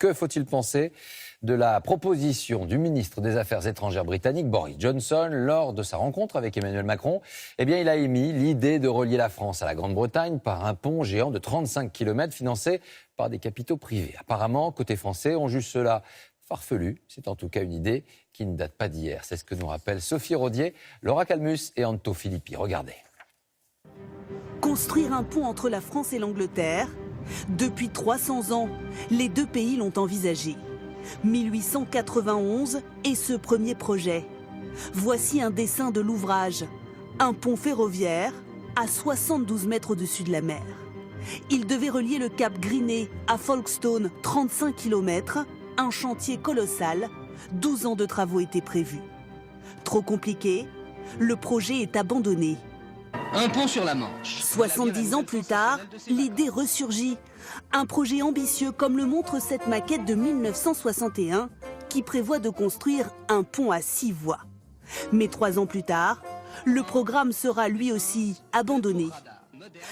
Que faut-il penser de la proposition du ministre des Affaires étrangères britannique, Boris Johnson, lors de sa rencontre avec Emmanuel Macron? Eh bien, il a émis l'idée de relier la France à la Grande-Bretagne par un pont géant de 35 km financé par des capitaux privés. Apparemment, côté français, on juge cela farfelu. C'est en tout cas une idée qui ne date pas d'hier. C'est ce que nous rappellent Sophie Rodier, Laura Calmus et Anto Filippi. Regardez. Construire un pont entre la France et l'Angleterre, depuis 300 ans, les deux pays l'ont envisagé. 1891 est ce premier projet. Voici un dessin de l'ouvrage. Un pont ferroviaire à 72 mètres au-dessus de la mer. Il devait relier le cap Greeney à Folkestone, 35 km, un chantier colossal. 12 ans de travaux étaient prévus. Trop compliqué, le projet est abandonné. Un pont sur la Manche. 70 ans plus tard, l'idée ressurgit. Un projet ambitieux comme le montre cette maquette de 1961 qui prévoit de construire un pont à 6 voies. Mais 3 ans plus tard, le programme sera lui aussi abandonné.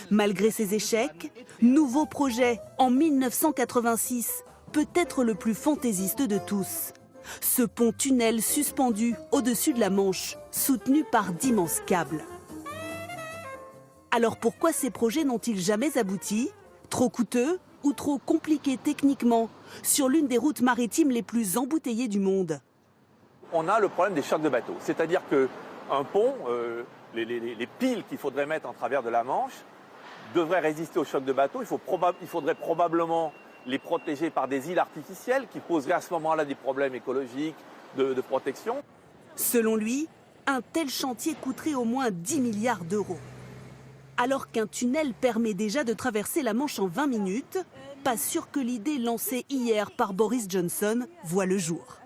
Malgré ces échecs, nouveau projet en 1986, peut-être le plus fantaisiste de tous. Ce pont-tunnel suspendu au-dessus de la Manche, soutenu par d'immenses câbles. Alors pourquoi ces projets n'ont-ils jamais abouti? Trop coûteux ou trop compliqués techniquement sur l'une des routes maritimes les plus embouteillées du monde? On a le problème des chocs de bateaux. C'est-à-dire qu'un pont, les piles qu'il faudrait mettre en travers de la Manche devraient résister aux chocs de bateaux. Il faudrait probablement les protéger par des îles artificielles qui poseraient à ce moment-là des problèmes écologiques, de protection. Selon lui, un tel chantier coûterait au moins 10 milliards d'euros. Alors qu'un tunnel permet déjà de traverser la Manche en 20 minutes, pas sûr que l'idée lancée hier par Boris Johnson voit le jour.